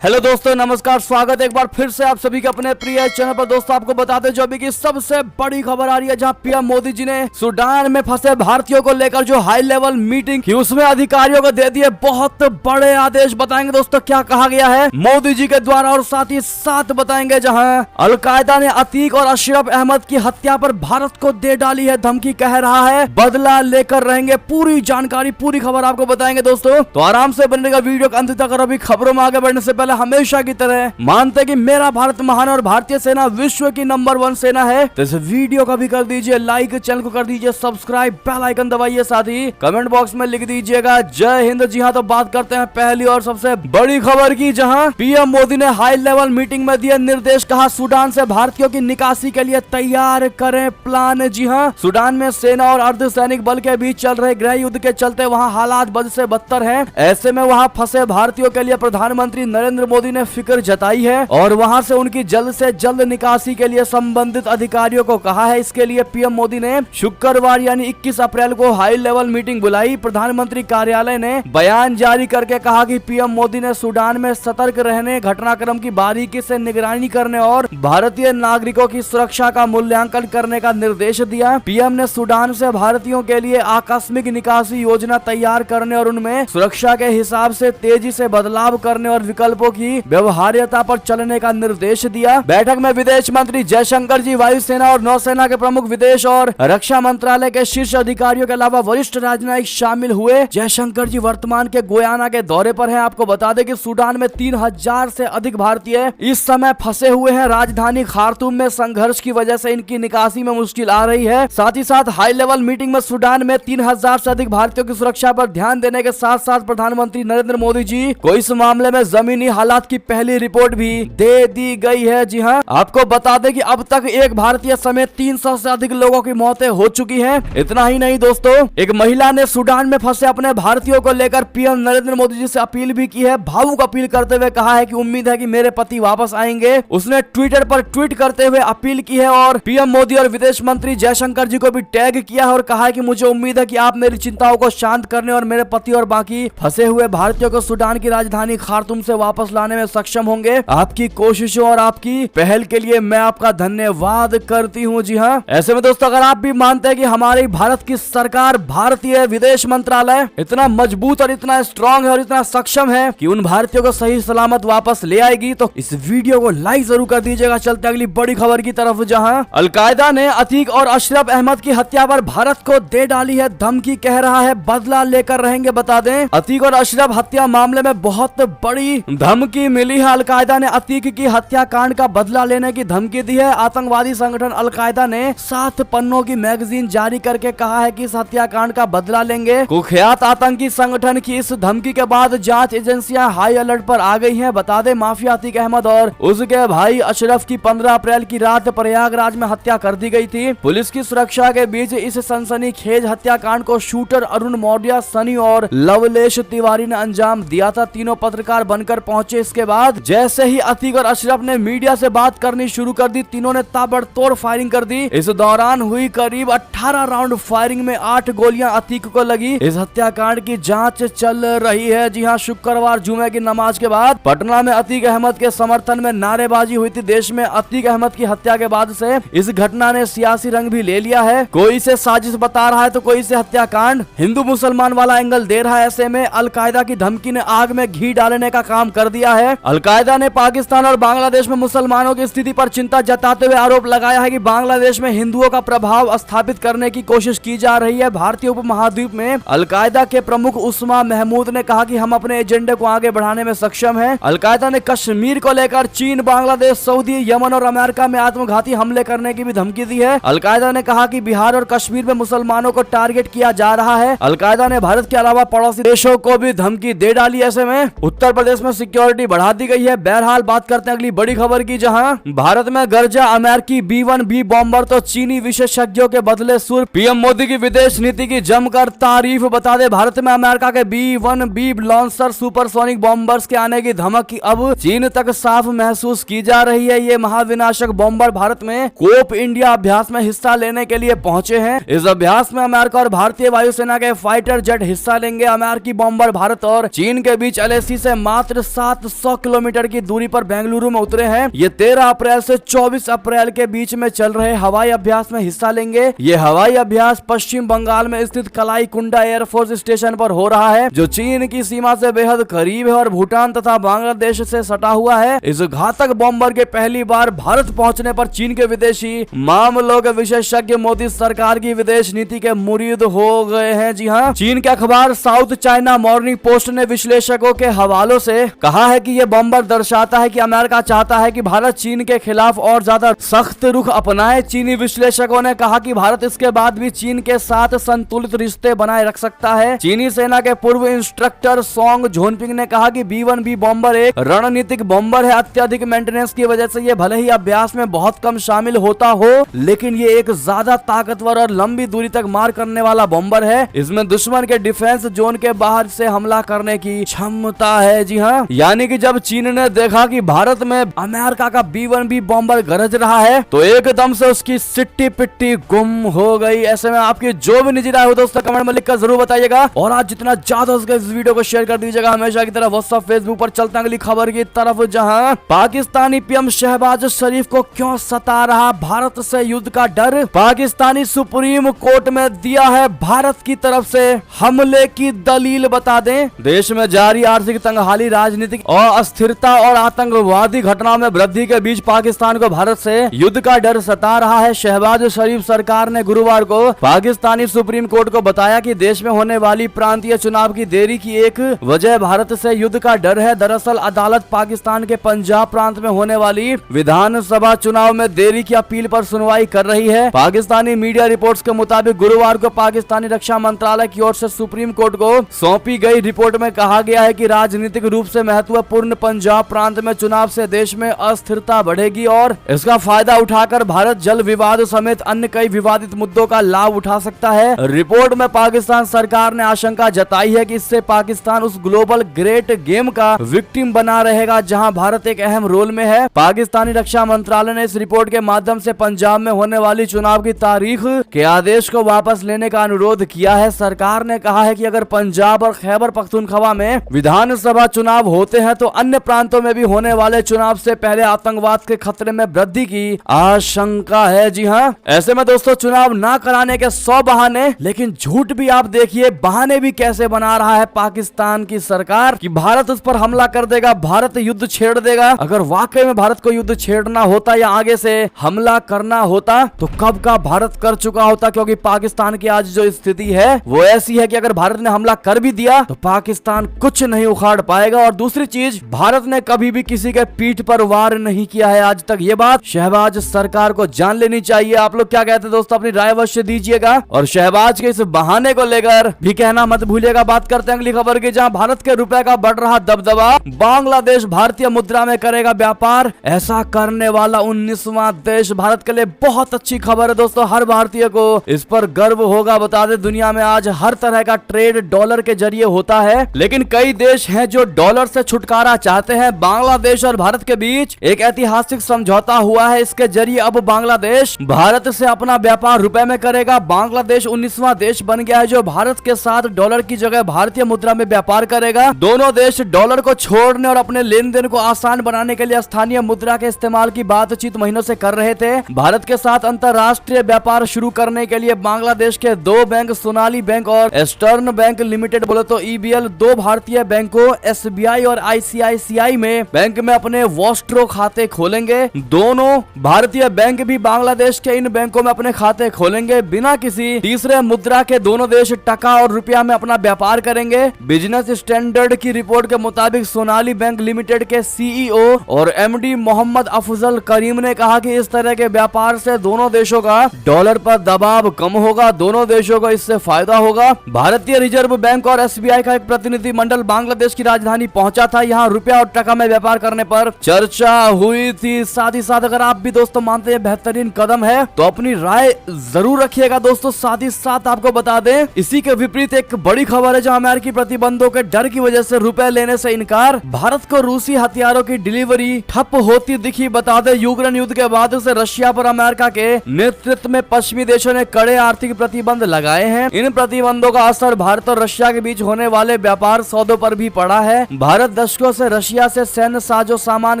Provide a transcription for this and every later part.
Hello दोस्तों, नमस्कार। स्वागत है एक बार फिर से आप सभी के अपने प्रिय चैनल पर। दोस्तों आपको बताते जो अभी की सबसे बड़ी खबर आ रही है, जहां पीएम मोदी जी ने सूडान में फंसे भारतीयों को लेकर जो हाई लेवल मीटिंग की, उसमें अधिकारियों को दे दिए बहुत बड़े आदेश। बताएंगे दोस्तों क्या कहा गया है मोदी जी के द्वारा, और साथ ही साथ बताएंगे जहां अलकायदा ने अतीक और अशरफ अहमद की हत्या पर भारत को दे डाली है धमकी, कह रहा है बदला लेकर रहेंगे। पूरी जानकारी, पूरी खबर आपको बताएंगे दोस्तों, तो आराम से बनेगा वीडियो का अंत तक। और अभी खबरों में आगे बढ़ने से पहले हमेशा की तरह मानते कि मेरा भारत महान और भारतीय सेना विश्व की नंबर 1 सेना है, तो इस वीडियो का भी कर दीजिए लाइक, चैनल को कर दीजिए सब्सक्राइब, बेल आइकन दबाइए, साथ ही कमेंट बॉक्स में लिख दीजिएगा जय हिंद। जी हाँ, तो बात करते हैं पहली और सबसे बड़ी खबर की, जहां पीएम मोदी ने हाई लेवल मीटिंग में दिए निर्देश। कहा सूडान से भारतीयों की निकासी के लिए तैयार करें प्लान। जी हाँ, सूडान में सेना और अर्धसैनिक बल के बीच चल रहे गृह युद्ध के चलते वहां हालात बद से बदतर हैं। ऐसे में वहां फंसे भारतीयों के लिए प्रधानमंत्री नरेंद्र मोदी ने फिक्र जताई है और वहां से उनकी जल्द से जल्द निकासी के लिए संबंधित अधिकारियों को कहा है। इसके लिए पीएम मोदी ने शुक्रवार यानी 21 अप्रैल को हाई लेवल मीटिंग बुलाई। प्रधानमंत्री कार्यालय ने बयान जारी करके कहा कि पीएम मोदी ने सूडान में सतर्क रहने, घटनाक्रम की बारीकी से निगरानी करने और भारतीय नागरिकों की सुरक्षा का मूल्यांकन करने का निर्देश दिया। पीएम ने सूडान से भारतीयों के लिए आकस्मिक निकासी योजना तैयार करने और उनमें सुरक्षा के हिसाब से तेजी से बदलाव करने और विकल्पों की व्यवहार्यता पर चलने का निर्देश दिया। बैठक में विदेश मंत्री जयशंकर जी, वायुसेना और नौसेना के प्रमुख, विदेश और रक्षा मंत्रालय के शीर्ष अधिकारियों के अलावा वरिष्ठ राजनयिक शामिल हुए। जयशंकर जी वर्तमान के गोयाना के दौरे पर हैं। आपको बता दें कि सूडान में 3000 से अधिक भारतीय इस समय फंसे हुए हैं। राजधानी खार्तूम में संघर्ष की वजह से इनकी निकासी में मुश्किल आ रही है। साथ ही साथ हाई लेवल मीटिंग में सूडान में 3000 से अधिक भारतीयों की सुरक्षा पर ध्यान देने के साथ साथ प्रधानमंत्री नरेंद्र मोदी जी को इस मामले में जमीनी हालात की पहली रिपोर्ट भी दे दी गई है। जी हां, आपको बता दें कि अब तक एक भारतीय समेत 300 से अधिक लोगों की मौतें हो चुकी हैं। इतना ही नहीं दोस्तों, एक महिला ने सूडान में फंसे अपने भारतीयों को लेकर पीएम नरेंद्र मोदी जी से अपील भी की है। भावुक अपील करते हुए कहा है कि उम्मीद है कि मेरे पति वापस आएंगे। उसने ट्विटर पर ट्वीट करते हुए अपील की है और पीएम मोदी और विदेश मंत्री जयशंकर जी को भी टैग किया है और कहा है कि मुझे उम्मीद है कि आप मेरी चिंताओं को शांत करने और मेरे पति और बाकी फंसे हुए भारतीयों को सूडान की राजधानी खार्तूम से वापस लाने में सक्षम होंगे। आपकी कोशिशों और आपकी पहल के लिए मैं आपका धन्यवाद करती हूं। जी हां, ऐसे में दोस्तों अगर आप भी मानते हैं कि हमारी भारत की सरकार, भारतीय विदेश मंत्रालय इतना मजबूत और इतना स्ट्रांग है और इतना सक्षम है कि उन भारतीयों को सही सलामत वापस ले आएगी, तो इस वीडियो को लाइक जरूर कर दीजिएगा। चलते अगली बड़ी खबर की तरफ, जहां अलकायदा ने अतीक और अशरफ अहमद की हत्या पर भारत को दे डाली है धमकी, कह रहा है बदला लेकर रहेंगे। बता दें, अतीक और अशरफ हत्या मामले में बहुत बड़ी धमकी मिली है। अलकायदा ने अतीक की हत्याकांड का बदला लेने की धमकी दी है। आतंकवादी संगठन अलकायदा ने 7 पन्नों की मैगजीन जारी करके कहा है कि इस हत्याकांड का बदला लेंगे। कुख्यात आतंकी संगठन की इस धमकी के बाद जांच एजेंसियां हाई अलर्ट पर आ गई हैं। बता दें, माफिया अतीक अहमद और उसके भाई अशरफ की 15 अप्रैल की रात प्रयागराज में हत्या कर दी गई थी। पुलिस की सुरक्षा के बीच इस सनसनीखेज हत्याकांड को शूटर अरुण मौर्य, सनी और लवलेश तिवारी ने अंजाम दिया था। तीनों पत्रकार बनकर पहुंचे। इसके बाद जैसे ही अतीक और अशरफ ने मीडिया से बात करनी शुरू कर दी, तीनों ने ताबड़तोड़ फायरिंग कर दी। इस दौरान हुई करीब 18 राउंड फायरिंग में 8 गोलियां अतीक को लगी। इस हत्याकांड की जांच चल रही है। जी हां, शुक्रवार जुमे की नमाज के बाद पटना में अतीक अहमद के समर्थन में नारेबाजी हुई थी। देश में अतीक अहमद की हत्या के बाद से इस घटना ने सियासी रंग भी ले लिया है। कोई इसे साजिश बता रहा है तो कोई इसे हत्याकांड, हिंदू मुसलमान वाला एंगल दे रहा है। ऐसे में अलकायदा की धमकी ने आग में घी डालने का काम कर दिया है। अलकायदा ने पाकिस्तान और बांग्लादेश में मुसलमानों की स्थिति पर चिंता जताते हुए आरोप लगाया है कि बांग्लादेश में हिंदुओं का प्रभाव स्थापित करने की कोशिश की जा रही है। भारतीय उपमहाद्वीप में अलकायदा के प्रमुख उस्मा महमूद ने कहा कि हम अपने एजेंडे को आगे बढ़ाने में सक्षम हैं। अलकायदा ने कश्मीर को लेकर चीन, बांग्लादेश, सऊदी, यमन और अमेरिका में आत्मघाती हमले करने की भी धमकी दी है। अलकायदा ने कहा कि बिहार और कश्मीर में मुसलमानों को टारगेट किया जा रहा है। अलकायदा ने भारत के अलावा पड़ोसी देशों को भी धमकी दे डाली। ऐसे में उत्तर प्रदेश में सिक्योरिटी बढ़ा दी गई है। बहरहाल बात करते हैं अगली बड़ी खबर की, जहां भारत में गरजा अमेरिकी B-1B बॉम्बर तो चीनी विशेषज्ञों के बदले सुर। पीएम मोदी की विदेश नीति की जमकर तारीफ। बता दें, भारत में अमेरिका के B-1B लॉन्चर सुपरसोनिक बॉम्बर्स के आने की धमक की अब चीन तक साफ महसूस की जा रही है। ये महाविनाशक बॉम्बर भारत में कोप इंडिया अभ्यास में हिस्सा लेने के लिए पहुंचे हैं। इस अभ्यास में अमेरिका और भारतीय वायुसेना के फाइटर जेट हिस्सा लेंगे। अमेरिकी बॉम्बर भारत और चीन के बीच LAC से मात्र 700 किलोमीटर की दूरी पर बेंगलुरु में उतरे हैं। ये 13 अप्रैल से 24 अप्रैल के बीच में चल रहे हवाई अभ्यास में हिस्सा लेंगे। ये हवाई अभ्यास पश्चिम बंगाल में स्थित कलाई कुंडा एयरफोर्स स्टेशन पर हो रहा है, जो चीन की सीमा से बेहद करीब है और भूटान तथा बांग्लादेश से सटा हुआ है। इस घातक बॉम्बर के पहली बार भारत पहुंचने पर चीन के विदेशी मामलों के विशेषज्ञ मोदी सरकार की विदेश नीति के मुरीद हो गए हैं। जी हाँ, चीन के अखबार साउथ चाइना मॉर्निंग पोस्ट ने विश्लेषकों के हवालों से कहा है कि यह बॉम्बर दर्शाता है कि अमेरिका चाहता है कि भारत चीन के खिलाफ और ज्यादा सख्त रुख अपनाए। चीनी विश्लेषकों ने कहा कि भारत इसके बाद भी चीन के साथ संतुलित रिश्ते बनाए रख सकता है। चीनी सेना के पूर्व इंस्ट्रक्टर सोंग झोनपिंग ने कहा कि B-1B बॉम्बर एक रणनीतिक बॉम्बर है। अत्यधिक मेंटेनेंस की वजह से ये भले ही अभ्यास में बहुत कम शामिल होता हो, लेकिन ये एक ज्यादा ताकतवर और लंबी दूरी तक मार करने वाला बॉम्बर है। इसमें दुश्मन के डिफेंस जोन के बाहर से हमला करने की क्षमता है। जी हाँ, यानी कि जब चीन ने देखा कि भारत में अमेरिका का B-1B बॉम्बर गरज रहा है तो एकदम से उसकी सिट्टी पिट्टी गुम हो गई। ऐसे में आपकी जो भी निजी राय हो दोस्तों कमेंट में लिखकर जरूर बताइएगा, और आज जितना ज्यादा हो सके इस वीडियो को शेयर कर दीजिएगा। हमेशा की तरह व्हाट्सएप फेसबुक पर चलते हैं अगली खबर की तरफ, जहां पाकिस्तानी पीएम शहबाज शरीफ को क्यों सता रहा भारत से युद्ध का डर। पाकिस्तानी सुप्रीम कोर्ट में दिया है भारत की तरफ से हमले की दलील। बता दें, देश में जारी आर्थिक तंगहाली, राजनीतिक अस्थिरता और आतंकवादी घटनाओं में वृद्धि के बीच पाकिस्तान को भारत से युद्ध का डर सता रहा है। शहबाज शरीफ सरकार ने गुरुवार को पाकिस्तानी सुप्रीम कोर्ट को बताया कि देश में होने वाली प्रांतीय चुनाव की देरी की एक वजह भारत से युद्ध का डर है। दरअसल अदालत पाकिस्तान के पंजाब प्रांत में होने वाली विधानसभा चुनाव में देरी की अपील पर सुनवाई कर रही है। पाकिस्तानी मीडिया रिपोर्ट्स के मुताबिक गुरुवार को पाकिस्तानी रक्षा मंत्रालय की ओर से सुप्रीम कोर्ट को सौंपी गई रिपोर्ट में कहा गया है कि राजनीतिक रूप से महत्वपूर्ण पंजाब प्रांत में चुनाव से देश में अस्थिरता बढ़ेगी और इसका फायदा उठाकर भारत जल विवाद समेत अन्य कई विवादित मुद्दों का लाभ उठा सकता है। रिपोर्ट में पाकिस्तान सरकार ने आशंका जताई है कि इससे पाकिस्तान उस ग्लोबल ग्रेट गेम का विक्टिम बना रहेगा जहां भारत एक अहम रोल में है। पाकिस्तानी रक्षा मंत्रालय ने इस रिपोर्ट के माध्यम से पंजाब में होने वाली चुनाव की तारीख के आदेश को वापस लेने का अनुरोध किया है। सरकार ने कहा है कि अगर पंजाब और खैबर पख्तूनख्वा में विधानसभा चुनाव होते हैं तो अन्य प्रांतों में भी होने वाले चुनाव से पहले आतंकवाद के खतरे में वृद्धि की आशंका है। जी हाँ, ऐसे में दोस्तों चुनाव ना कराने के 100 बहाने, लेकिन झूठ भी आप देखिए बहाने भी कैसे बना रहा है पाकिस्तान की सरकार कि भारत उस पर हमला कर देगा, भारत युद्ध छेड़ देगा। अगर वाकई में भारत को युद्ध छेड़ना होता या आगे से हमला करना होता तो कब का भारत कर चुका होता, क्योंकि पाकिस्तान की आज जो स्थिति है वो ऐसी है कि अगर भारत ने हमला कर भी दिया तो पाकिस्तान कुछ नहीं उखाड़ पाएगा। और दूसरी चीज, भारत ने कभी भी किसी के पीठ पर वार नहीं किया है आज तक। ये बात शहबाज सरकार को जान लेनी चाहिए। आप लोग क्या कहते हैं दोस्तों, अपनी राय अवश्य दीजिएगा और शहबाज के इस बहाने को लेकर भी कहना मत भूलिएगा। बात करते हैं अगली खबर की, जहां भारत के रुपए का बढ़ रहा दबदबा, बांग्लादेश भारतीय मुद्रा में करेगा व्यापार। ऐसा करने वाला 19वां देश भारत के लिए बहुत अच्छी खबर है दोस्तों, हर भारतीय को इस पर गर्व होगा। बता दें, दुनिया में आज हर तरह का ट्रेड डॉलर के जरिए होता है, लेकिन कई देश हैं जो डॉलर से छुटकारा चाहते हैं। बांग्लादेश और भारत के बीच एक ऐतिहासिक समझौता हुआ है। इसके जरिए अब बांग्लादेश भारत से अपना व्यापार रुपए में करेगा। बांग्लादेश 19वां देश बन गया है जो भारत के साथ डॉलर की जगह भारतीय मुद्रा में व्यापार करेगा। दोनों देश डॉलर को छोड़ने और अपने लेन देन को आसान बनाने के लिए स्थानीय मुद्रा के इस्तेमाल की बातचीत महीनों से कर रहे थे। भारत के साथ अंतर्राष्ट्रीय व्यापार शुरू करने के लिए बांग्लादेश के 2 बैंक, सोनाली बैंक और ईस्टर्न बैंक लिमिटेड बोले तो EBL, 2 भारतीय बैंकों SBI और ICICI में बैंक में अपने वॉस्ट्रो खाते खोलेंगे। दोनों भारतीय बैंक भी बांग्लादेश के इन बैंकों में अपने खाते खोलेंगे। बिना किसी तीसरे मुद्रा के दोनों देश टका और रुपया में अपना व्यापार करेंगे। बिजनेस स्टैंडर्ड की रिपोर्ट के मुताबिक सोनाली बैंक लिमिटेड के CEO और MD मोहम्मद अफजल करीम ने कहा कि इस तरह के व्यापार से दोनों देशों का डॉलर पर दबाव कम होगा, दोनों देशों को इससे फायदा होगा। भारतीय रिजर्व बैंक और SBI का एक प्रतिनिधि मंडल बांग्लादेश की राजधानी पहुंचा था। यहाँ रुपया और टका में व्यापार करने पर चर्चा हुई थी। साथ ही साथ अगर आप भी दोस्तों मानते हैं बेहतरीन कदम है तो अपनी राय जरूर रखिएगा दोस्तों। साथ ही साथ आपको बता दें, इसी के विपरीत एक बड़ी खबर है जहां अमेरिकी प्रतिबंधों के डर की वजह से रुपए लेने से इनकार। भारत को रूसी हथियारों की डिलीवरी ठप होती दिखी। बता दें, यूक्रेन युद्ध के बाद से रशिया पर अमेरिका के नेतृत्व में पश्चिमी देशों ने कड़े आर्थिक प्रतिबंध लगाए हैं। इन प्रतिबंधों का असर भारत और रशिया के बीच होने वाले व्यापार सौदों पर भी पड़ा है। भारत दशकों से रशिया से सैन्य साजो सामान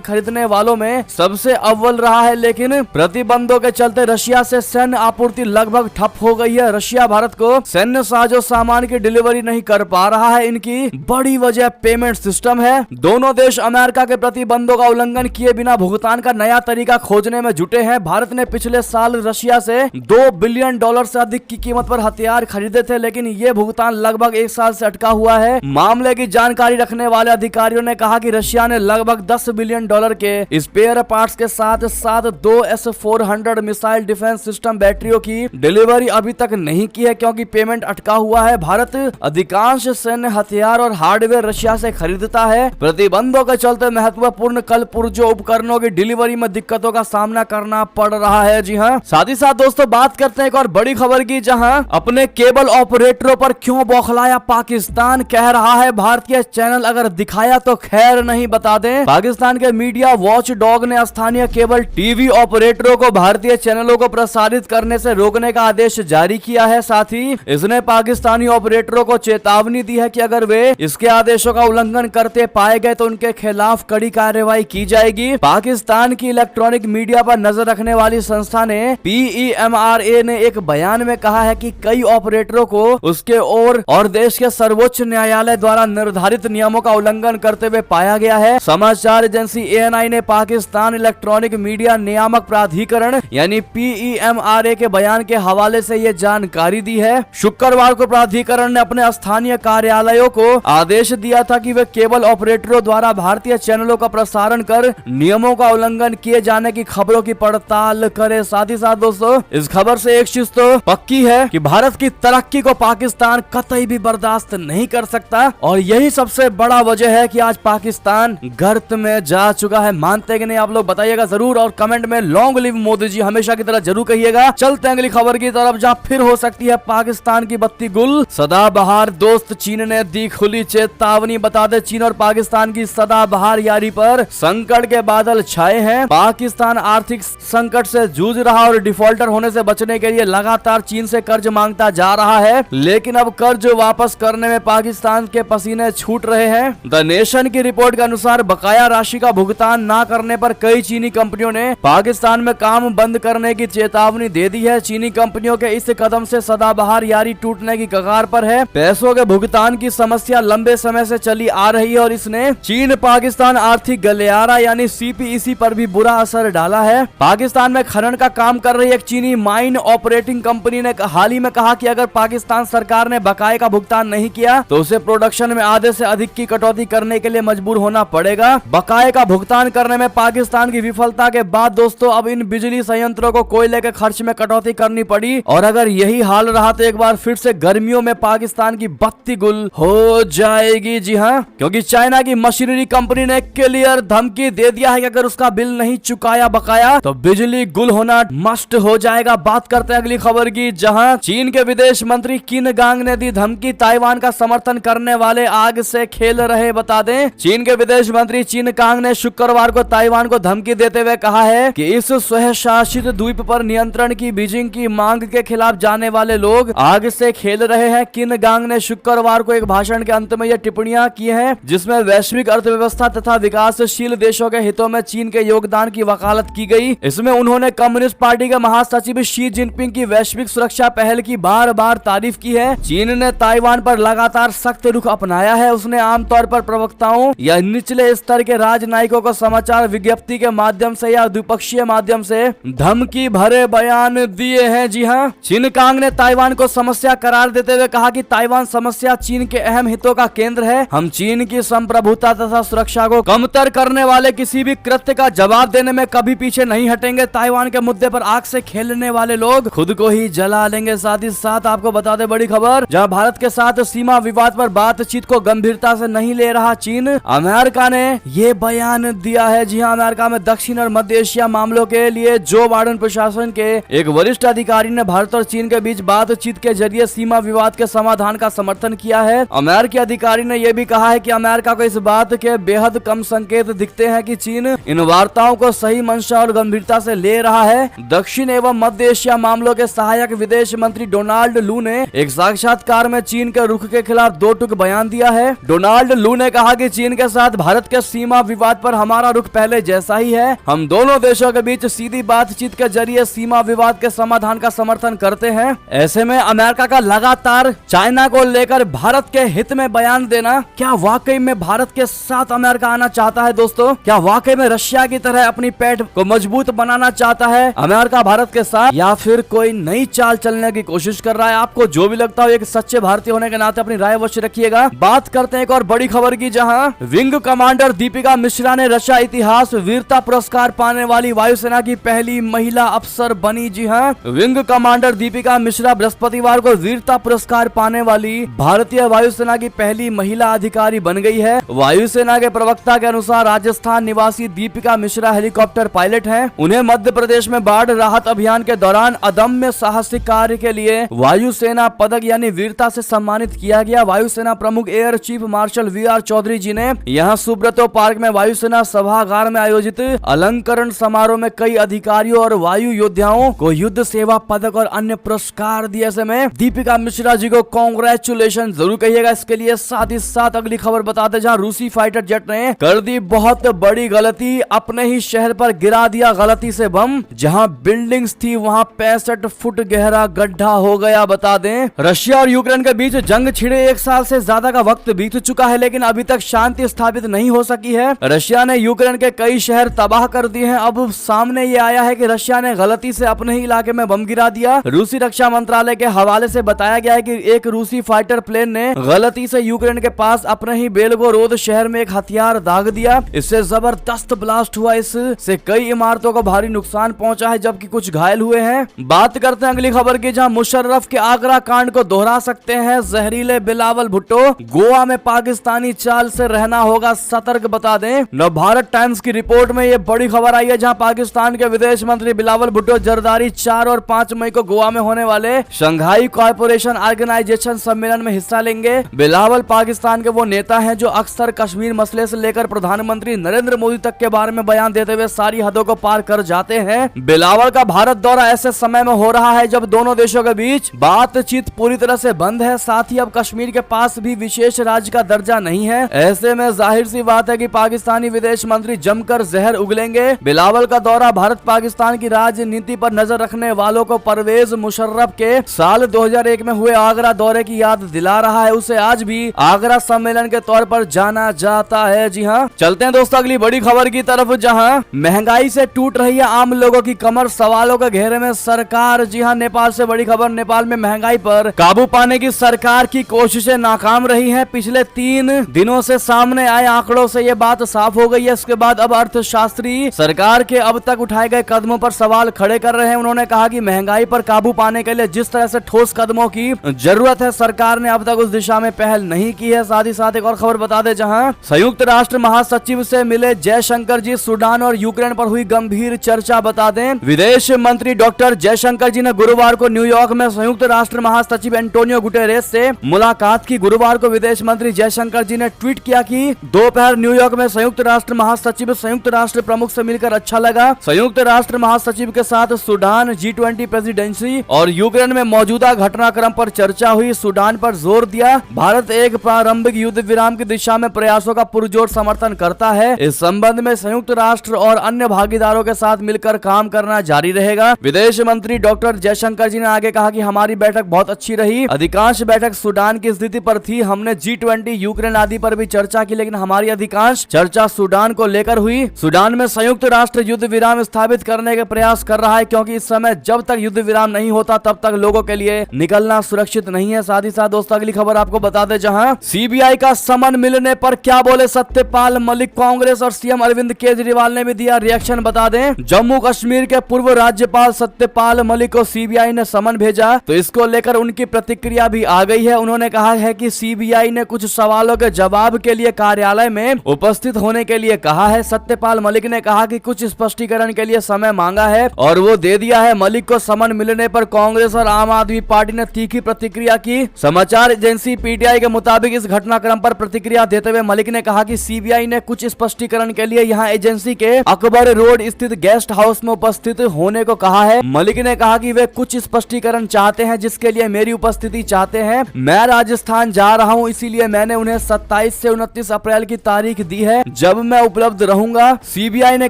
खरीदने वालों में सबसे अव्वल रहा है, लेकिन प्रतिबंधों के चलते रशिया से सैन्य आपूर्ति लगभग ठप हो गई है। रशिया भारत को सैन्य साजो सामान की डिलीवरी नहीं कर पा रहा है। इनकी बड़ी वजह पेमेंट सिस्टम है। दोनों देश अमेरिका के प्रतिबंधों का उल्लंघन किए बिना भुगतान का नया तरीका खोजने में जुटे हैं। भारत ने पिछले साल रशिया से $2 बिलियन से अधिक की कीमत पर हथियार खरीदे थे, लेकिन ये भुगतान लगभग 1 साल से अटका हुआ है। मामले की जानकारी रखने वाले अधिकारियों ने कहा कि रशिया ने लगभग $10 बिलियन के स्पेयर पार्ट्स के साथ साथ 2 S-400 मिसाइल डिफेंस सिस्टम बैटरियों की डिलीवरी अभी तक नहीं की है, क्योंकि पेमेंट अटका हुआ है। भारत अधिकांश सैन्य हथियार और हार्डवेयर रशिया से खरीदता है। प्रतिबंधों के चलते महत्वपूर्ण कल पुर्जों उपकरणों की डिलीवरी में दिक्कतों का सामना करना पड़ रहा है। जी हाँ, साथ ही साथ दोस्तों बात करते हैं एक और बड़ी खबर की, जहां अपने केबल ऑपरेटरों पर क्यों बौखलाया पाकिस्तान। कह रहा है भारतीय चैनल अगर दिखाया तो खैर नहीं, बता दें पाकिस्तान के मीडिया वॉच डॉग ने स्थानीय केबल टीवी ऑपरेटरों को भारतीय चैनलों को प्रसारित करने से रोकने का आदेश जारी किया है। साथ ही इसने पाकिस्तानी ऑपरेटरों को चेतावनी दी है कि अगर वे इसके आदेशों का उल्लंघन करते पाए गए तो उनके खिलाफ कड़ी कार्रवाई की जाएगी। पाकिस्तान की इलेक्ट्रॉनिक मीडिया पर नजर रखने वाली संस्था ने PEMRA ने एक बयान में कहा है कि कई ऑपरेटरों को उसके और देश के सर्वोच्च न्यायालय द्वारा निर्धारित नियमों का उल्लंघन करते हुए पाया गया है। समाचार एजेंसी ANI ने पाकिस्तान इलेक्ट्रॉनिक मीडिया नियामक प्राधिकरण यानी PEMRA के बयान के हवाले से ये जानकारी दी है। शुक्रवार को प्राधिकरण ने अपने स्थानीय कार्यालयों को आदेश दिया था कि वे केबल ऑपरेटरों द्वारा भारतीय चैनलों का प्रसारण कर नियमों का उल्लंघन किए जाने की खबरों की पड़ताल करे। साथ ही साथ दोस्तों इस खबर से एक चीज तो पक्की है कि भारत की तरक्की को पाकिस्तान कतई भी बर्दाश्त नहीं कर सकता, और यही सबसे बड़ा वजह है कि आज पाकिस्तान गर्त में जा चुका है। मानते कि नहीं आप लोग बताइएगा जरूर, और कमेंट में लॉन्ग लिव मोदी जी हमेशा की तरह जरूर कहिएगा। चलते हैं अगली खबर की तरफ, जहां फिर हो सकती है पाकिस्तान की बत्ती गुल। सदाबहार दोस्त चीन ने दी खुली चेतावनी। बता दे चीन और पाकिस्तान की सदाबहार यारी पर संकट के बादल छाए हैं। पाकिस्तान आर्थिक संकट से जूझ रहा और डिफॉल्टर होने से बचने के लिए लगातार चीन से कर्ज मांगता जा रहा है, लेकिन अब कर्ज वापस करने में पाकिस्तान के पसीने छूट रहे हैं। द नेशन की रिपोर्ट के अनुसार बकाया राशि का भुगतान न करने पर कई चीनी कंपनियों ने पाकिस्तान में काम बंद करने की चेतावनी दे दी है। चीनी कंपनियों के इस कदम से सदाबहार यारी टूटने की कगार पर है। पैसों के भुगतान की समस्या लंबे समय से चली आ रही है और इसने चीन पाकिस्तान आर्थिक गलियारा यानी CPEC पर भी बुरा असर डाला है। पाकिस्तान में खनन का काम कर रही एक चीनी माइन ऑपरेटिंग कंपनी ने हाल ही में कहा कि अगर पाकिस्तान सरकार ने बकाये का भुगतान नहीं किया तो उसे प्रोडक्शन में आधे से अधिक की कटौती करने के लिए मजबूर होना पड़ेगा। बकाये का भुगतान करने में पाकिस्तान की विफलता के बाद दोस्तों अब इन बिजली संयंत्रों को कोयले के खर्च में कटौती करनी पड़ी, और अगर यही हाल रहा तो एक बार फिर से गर्मियों में पाकिस्तान की बत्ती गुल हो जाएगी। जी हाँ, क्योंकि चाइना की मशीनरी कंपनी ने क्लियर धमकी दे दिया है कि अगर उसका बिल नहीं चुकाया बकाया तो बिजली गुल होना मस्ट हो जाएगा। बात करते हैं अगली खबर की, जहां चीन के विदेश मंत्री किन गांग ने दी धमकी। ताइवान का समर्थन करने वाले आग से खेल रहे। बता दें चीन के विदेश मंत्री किन गांग ने शुक्रवार को ताइवान को धमकी देते हुए कहा है कि इस स्वशासित द्वीप पर नियंत्रण की बीजिंग की मांग के खिलाफ जाने वाले लोग आग से खेल रहे हैं। किन गांग ने शुक्रवार को एक भाषण के अंत में यह टिप्पणियां की हैं, जिसमें वैश्विक अर्थव्यवस्था तथा विकासशील देशों के हितों में चीन के योगदान की वकालत की गई। इसमें उन्होंने कम्युनिस्ट पार्टी के महासचिव शी जिनपिंग की वैश्विक सुरक्षा पहल की बार बार तारीफ की है। चीन ने ताइवान पर लगातार सख्त रुख अपनाया है। उसने आमतौर पर प्रवक्ताओं या निचले स्तर के राजनयिकों को समाचार विज्ञप्ति के माध्यम से या द्विपक्षीय माध्यम से धमकी भरे बयान दिए हैं। जी हाँ, चिन कांग ने ताइवान को समस्या करार देते हुए कहा कि ताइवान समस्या चीन के अहम हितों का केंद्र है। हम चीन की संप्रभुता तथा सुरक्षा को कमतर करने वाले किसी भी कृत्य का जवाब देने में कभी पीछे नहीं हटेंगे। ताइवान के मुद्दे पर आग से खेलने वाले लोग खुद को ही जला लेंगे। साथ ही साथ आपको बता दें बड़ी खबर, जहां भारत के साथ सीमा विवाद पर बातचीत को गंभीरता से नहीं ले रहा चीन, अमेरिका ने ये बयान दिया है। जी हां, अमेरिका में दक्षिण और मध्य एशिया मामलों के लिए जो बाइडेन प्रशासन के एक वरिष्ठ अधिकारी ने भारत और चीन के बीच बातचीत के जरिए सीमा विवाद के समाधान का समर्थन किया है। अमेरिकी अधिकारी ने यह भी कहा है कि अमेरिका को इस बात के बेहद कम संकेत दिखते हैं कि चीन इन वार्ताओं को सही मंशा और गंभीरता से ले रहा है। दक्षिण एवं मध्य एशिया मामलों के सहायक विदेश मंत्री डोनाल्ड लू ने एक साक्षात्कार में चीन के रुख के खिलाफ दो टूक बयान दिया है। डोनाल्ड लू ने कहा कहा कि चीन के साथ भारत के सीमा विवाद पर हमारा रुख पहले जैसा ही है। हम दोनों देशों के बीच सीधी बातचीत के जरिए सीमा विवाद के समाधान का समर्थन करते हैं। ऐसे में अमेरिका का लगातार चाइना को लेकर भारत के हित में बयान देना, क्या वाकई में भारत के साथ अमेरिका आना चाहता है दोस्तों? क्या वाकई में रशिया की तरह अपनी पैठ को मजबूत बनाना चाहता है अमेरिका भारत के साथ, या फिर कोई नई चाल चलने की कोशिश कर रहा है? आपको जो भी लगता हो एक सच्चे भारतीय होने के नाते अपनी राय अवश्य रखिएगा। बात करते हैं एक और बड़ी खबर की, जहां विंग कमांडर दीपिका मिश्रा ने रक्षा इतिहास वीरता पुरस्कार पाने वाली वायुसेना की पहली महिला अफसर बनी। जी हां, विंग कमांडर दीपिका मिश्रा बृहस्पतिवार को वीरता पुरस्कार पाने वाली भारतीय वायुसेना की पहली महिला अधिकारी बन गई है। वायुसेना के प्रवक्ता के अनुसार राजस्थान निवासी दीपिका मिश्रा हेलीकॉप्टर पायलट हैं। उन्हें मध्य प्रदेश में बाढ़ राहत अभियान के दौरान अदम्य साहसिक कार्य के लिए वायुसेना पदक यानी वीरता से सम्मानित किया गया। वायुसेना प्रमुख एयर चीफ मार्शल वी.आर. चौधरी जी ने यहां सुब्रतो पार्क में वायुसेना सभागार में आयोजित अलंकरण समारोह में कई अधिकारियों और वायु योद्धाओं को युद्ध सेवा पदक और अन्य पुरस्कार दिए। ऐसे में दीपिका मिश्रा जी को कांग्रेचुलेशन जरूर कहिएगा इसके लिए। साथ ही साथ अगली खबर बताते, जहां रूसी फाइटर जेट ने कर दी बहुत बड़ी गलती, अपने ही शहर पर गिरा दिया गलती से बम। जहां बिल्डिंग्स थी वहां 65 फुट गहरा गड्ढा हो गया। बता दें, रशिया और यूक्रेन के बीच जंग छिड़े 1 साल से ज्यादा का वक्त बीत चुका है, लेकिन अभी तक शांति स्थापित नहीं हो सकी है। रशिया ने यूक्रेन के कई शहर तबाह कर दिए हैं। अब सामने ये आया है कि रशिया ने गलती से अपने ही इलाके में बम गिरा दिया। रूसी रक्षा मंत्रालय के हवाले से बताया गया है कि एक रूसी फाइटर प्लेन ने गलती से यूक्रेन के पास अपने ही बेलगोरोद शहर में एक हथियार दाग दिया। इससे जबरदस्त ब्लास्ट हुआ। इससे कई इमारतों को भारी नुकसान पहुंचा है, जबकि कुछ घायल हुए हैं। बात करते हैं अगली खबर की, जहां मुशर्रफ के आगरा कांड को दोहरा सकते हैं जहरीले बिलावल भुट्टो। गोवा में पाकिस्तानी चाल से रहना होगा सतर्क। बता दें, नवभारत टाइम्स की रिपोर्ट में ये बड़ी खबर आई है, जहां पाकिस्तान के विदेश मंत्री बिलावल भुट्टो जरदारी 4 और 5 मई को गोवा में होने वाले शंघाई कॉर्पोरेशन ऑर्गेनाइजेशन सम्मेलन में हिस्सा लेंगे। बिलावल पाकिस्तान के वो नेता हैं जो अक्सर कश्मीर मसले से लेकर प्रधानमंत्री नरेंद्र मोदी तक के बारे में बयान देते हुए सारी हदों को पार कर जाते हैं। बिलावल का भारत दौरा ऐसे समय में हो रहा है जब दोनों देशों के बीच बातचीत पूरी तरह से बंद है। साथ ही अब कश्मीर के पास भी विशेष राज्य का दर्जा नहीं है। ऐसे में जाहिर सी बात है कि पाकिस्तानी विदेश मंत्री जमकर जहर उगलेंगे। बिलावल का दौरा भारत पाकिस्तान की राजनीति पर नजर रखने वालों को परवेज मुशर्रफ के साल 2001 में हुए आगरा दौरे की याद दिला रहा है। उसे आज भी आगरा सम्मेलन के तौर पर जाना जाता है। जी हाँ, चलते हैं दोस्तों अगली बड़ी खबर की तरफ, जहां महंगाई से टूट रही है आम लोगों की कमर, सवालों के घेरे में सरकार। जी हाँ, नेपाल से बड़ी खबर, नेपाल में महंगाई पर काबू पाने की सरकार की कोशिशें नाकाम रही हैं। पिछले 3 दिनों से सामने आए आंकड़ों से ये बात साफ हो गई है। इसके बाद अब अर्थशास्त्री सरकार के अब तक उठाए गए कदमों पर सवाल खड़े कर रहे हैं। उन्होंने कहा कि महंगाई पर काबू पाने के लिए जिस तरह से ठोस कदमों की जरूरत है, सरकार ने अब तक उस दिशा में पहल नहीं की है। साथ ही साथ एक और खबर बता दें, जहां संयुक्त राष्ट्र महासचिव से मिले जयशंकर जी, सूडान और यूक्रेन पर हुई गंभीर चर्चा। बता दें, विदेश मंत्री डॉक्टर जयशंकर जी ने गुरुवार को न्यूयॉर्क में संयुक्त राष्ट्र महासचिव एंटोनियो गुटेरेस से मुलाकात की। गुरुवार को विदेश मंत्री जयशंकर जी ने ट्वीट किया कि दोपहर न्यूयॉर्क में संयुक्त राष्ट्र महासचिव संयुक्त राष्ट्र प्रमुख से मिलकर अच्छा लगा। संयुक्त राष्ट्र महासचिव के साथ सूडान, G20 प्रेसिडेंसी और यूक्रेन में मौजूदा घटनाक्रम पर चर्चा हुई। सूडान पर जोर दिया, भारत एक प्रारंभिक युद्ध विराम की दिशा में प्रयासों का पुरजोर समर्थन करता है। इस संबंध में संयुक्त राष्ट्र और अन्य भागीदारों के साथ मिलकर काम करना जारी रहेगा। विदेश मंत्री डॉक्टर जयशंकर जी ने आगे कहा कि हमारी बैठक बहुत अच्छी रही। अधिकांश बैठक सूडान की स्थिति पर थी। हमने G20, यूक्रेन आदि पर भी चर्चा की, लेकिन हमारी अधिकांश चर्चा सूडान को लेकर हुई। सूडान में संयुक्त राष्ट्र युद्ध विराम स्थापित करने के प्रयास कर रहा है, क्योंकि इस समय जब तक युद्ध विराम नहीं होता तब तक लोगों के लिए निकलना सुरक्षित नहीं है। साथ ही साथ दोस्तों अगली खबर आपको बता दें, जहां सीबीआई का समन मिलने पर क्या बोले सत्यपाल मलिक। कांग्रेस और सीएम अरविंद केजरीवाल ने भी दिया रिएक्शन। बता दें, जम्मू कश्मीर के पूर्व राज्यपाल सत्यपाल मलिक को सीबीआई ने समन भेजा, तो इसको लेकर उनकी प्रतिक्रिया भी आ गई है। उन्होंने कहा है कि सीबीआई ने कुछ सवालों के जवाब के लिए कार्यालय में उपस्थित होने के लिए कहा है। सत्यपाल मलिक ने कहा कि कुछ स्पष्टीकरण के लिए समय मांगा है और वो दे दिया है। मलिक को समन मिलने पर कांग्रेस और आम आदमी पार्टी ने तीखी प्रतिक्रिया की। समाचार एजेंसी पीटीआई के मुताबिक इस घटनाक्रम पर प्रतिक्रिया देते हुए मलिक ने कहा कि सीबीआई ने कुछ स्पष्टीकरण के लिए यहां एजेंसी के अकबर रोड स्थित गेस्ट हाउस में उपस्थित होने को कहा है। मलिक ने कहा कि वे कुछ स्पष्टीकरण चाहते हैं, जिसके लिए मेरी उपस्थिति चाहते हैं। मैं राजस्थान जा रहा हूं, इसीलिए मैंने उन्हें 27 से 29 अप्रैल की तारीख दी है जब मैं उपलब्ध रहूंगा। सीबीआई ने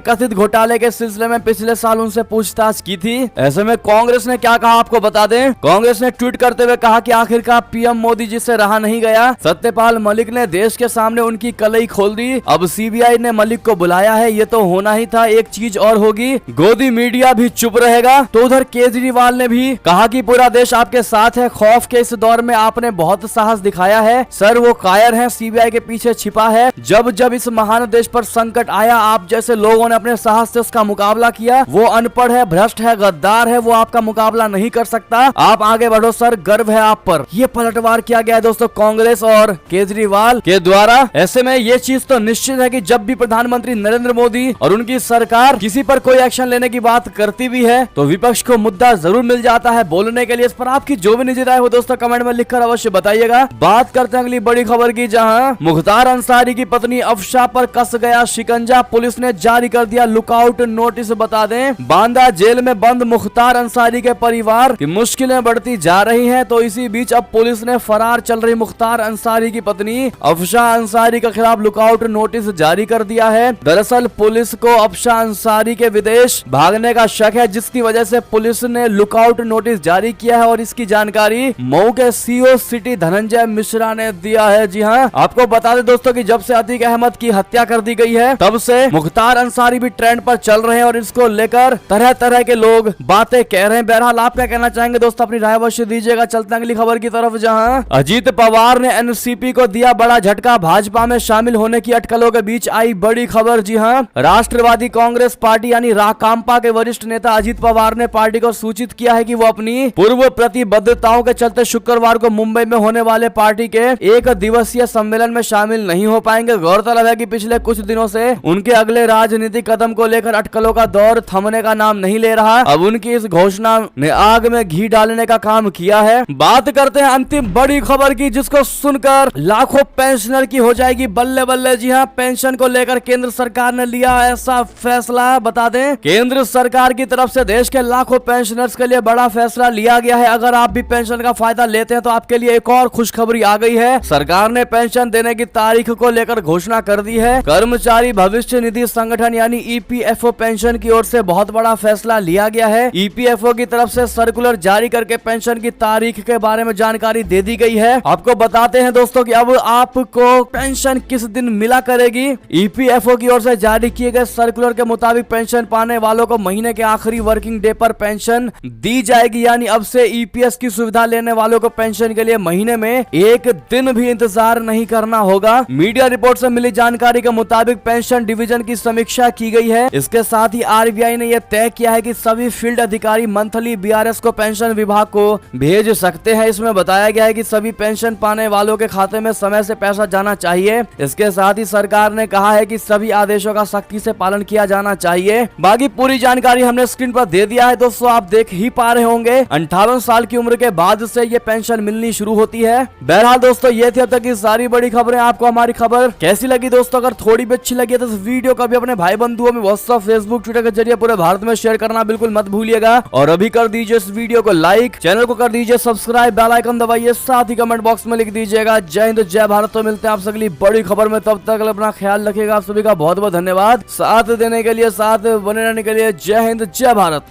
कथित घोटाले के सिलसिले में पिछले साल उनसे पूछताछ की थी। ऐसे में कांग्रेस ने क्या कहा आपको बता दें। कांग्रेस ने ट्वीट करते हुए कहा कि आखिरकार पीएम मोदी जी से रहा नहीं गया। सत्यपाल मलिक ने देश के सामने उनकी कलई खोल दी। अब सीबीआई ने मलिक को बुलाया है, ये तो होना ही था। एक चीज और होगी, गोदी मीडिया भी चुप रहेगा। तो उधर केजरीवाल ने भी कहा कि पूरा देश आपके साथ है। खौफ के इस दौर में आपने बहुत साहस दिखाया है सर, वो कायर है, सीबीआई के पीछे छिपा है। जब जब इस महान देश पर संकट आया आप जैसे लोगों ने अपने साहस से उसका मुकाबला किया। वो अनपढ़ है, भ्रष्ट है, गद्दार है, वो आपका मुकाबला नहीं कर सकता। आप आगे बढ़ो सर, गर्व है आप पर। ये पलटवार किया गया है दोस्तों कांग्रेस और केजरीवाल के द्वारा। ऐसे में ये चीज तो निश्चित है कि जब भी प्रधानमंत्री नरेंद्र मोदी और उनकी सरकार किसी पर कोई एक्शन लेने की बात करती भी है तो विपक्ष को मुद्दा जरूर मिल जाता है बोलने के लिए। इस पर आपकी जो भी निजी राय हो दोस्तों कमेंट में लिखकर अवश्य बताइएगा। बात करते हैं अगली बड़ी खबर की, जहां मुख्तार अंसारी की पत्नी अफशा पर कस गया शिकंजा। पुलिस ने जारी कर दिया लुकआउट नोटिस। बता दें, बांदा जेल में बंद मुख्तार अंसारी के परिवार की मुश्किलें बढ़ती जा रही हैं। तो इसी बीच अब पुलिस ने फरार चल रही मुख्तार अंसारी की पत्नी अफशा अंसारी के खिलाफ लुकआउट नोटिस जारी कर दिया है। दरअसल पुलिस को अफशा अंसारी के विदेश भागने का शक है, जिसकी वजह से पुलिस ने लुकआउट नोटिस जारी किया है और इसकी जानकारी मऊ के सीओ सिटी धनंजय मिश्रा ने दिया है। जी हाँ, आपको बता दें दोस्तों कि जब से अतीक अहमद की हत्या कर दी गई है तब से मुख्तार अंसारी भी ट्रेंड पर चल रहे हैं और इसको लेकर तरह तरह के लोग बातें कह रहे हैं। बहरहाल आप क्या कहना चाहेंगे दोस्तों, अपनी राय अवश्य दीजिएगा। चलते हैं अगली खबर की तरफ, जहां अजीत पवार ने एनसीपी को दिया बड़ा झटका। भाजपा में शामिल होने की अटकलों के बीच आई बड़ी खबर। जी हां, राष्ट्रवादी कांग्रेस पार्टी यानी राकांपा के वरिष्ठ नेता अजीत पवार ने पार्टी को सूचित किया है कि वो अपनी पूर्व प्रतिबद्धताओं के चलते शुक्रवार को मुंबई में होने वाले पार्टी के एक दिवसीय सम्मेलन में शामिल नहीं हो पाएंगे। गौरतलब है कि पिछले कुछ दिनों से उनके अगले राजनीतिक कदम को लेकर अटकलों का दौर थमने का नाम नहीं ले रहा। अब उनकी इस घोषणा ने आग में घी डालने का काम किया है। बात करते हैं अंतिम बड़ी खबर की, जिसको सुनकर लाखों पेंशनर की हो जाएगी बल्ले बल्ले। जी हाँ, पेंशन को लेकर केंद्र सरकार ने लिया ऐसा फैसला। बता दें, केंद्र सरकार की तरफ से देश के लाखों पेंशनर्स के लिए बड़ा फैसला लिया गया है। अगर आप भी पेंशन का फायदा लेते हैं तो आपके लिए एक और खुशखबरी आ गई है। सरकार ने पेंशन देने की तारीख को लेकर घोषणा कर दी है। कर्मचारी भविष्य निधि संगठन यानी ईपीएफओ पेंशन की ओर से बहुत बड़ा फैसला लिया गया है। ईपीएफओ की तरफ से सर्कुलर जारी करके पेंशन की तारीख के बारे में जानकारी दे दी गई है। आपको बताते हैं दोस्तों कि अब आपको पेंशन किस दिन मिला करेगी। ईपीएफओ की ओर से जारी किए गए सर्कुलर के मुताबिक पेंशन पाने वालों को महीने के आखिरी वर्किंग डे पर पेंशन दी जाएगी। यानी अब से ईपीएस की सुविधा लेने वालों को पेंशन के लिए महीने में एक दिन भी इंतजार नहीं करना होगा। मीडिया रिपोर्ट से मिली जानकारी के मुताबिक पेंशन डिवीजन की समीक्षा की गई है। इसके साथ ही आरबीआई ने यह तय किया है कि सभी फील्ड अधिकारी मंथली बीआरएस को पेंशन विभाग को भेज सकते हैं। इसमें बताया गया है कि सभी पेंशन पाने वालों के खाते में समय से पैसा जाना चाहिए। इसके साथ ही सरकार ने कहा है कि सभी आदेशों का सख्ती से पालन किया जाना चाहिए। बाकी पूरी जानकारी हमने स्क्रीन पर दे दिया है दोस्तों, आप देख ही पा रहे होंगे। 58 साल की उम्र के बाद से ये पेंशन मिलनी शुरू होती है। बहरहाल दोस्तों, ये थी अब तक की सारी बड़ी खबरें। आपको हमारी खबर कैसी लगी दोस्तों? अगर थोड़ी भी अच्छी लगी तो इस वीडियो को भी अपने भाई बंधुओं में व्हाट्सएप, फेसबुक, ट्विटर के जरिए पूरे भारत में शेयर करना बिल्कुल मत भूलिएगा। और अभी कर दीजिए इस वीडियो को लाइक, चैनल को कर दीजिए सब्सक्राइब, बेल आइकन दबाइए, साथ ही कमेंट बॉक्स में लिख दीजिएगा जय हिंद जय भारत। तो मिलते हैं आप अगली बड़ी खबर में, तब तक अपना ख्याल रखिएगा। आप सभी का बहुत बहुत धन्यवाद साथ देने के लिए, साथ बने रहने के लिए। जय हिंद जय भारत।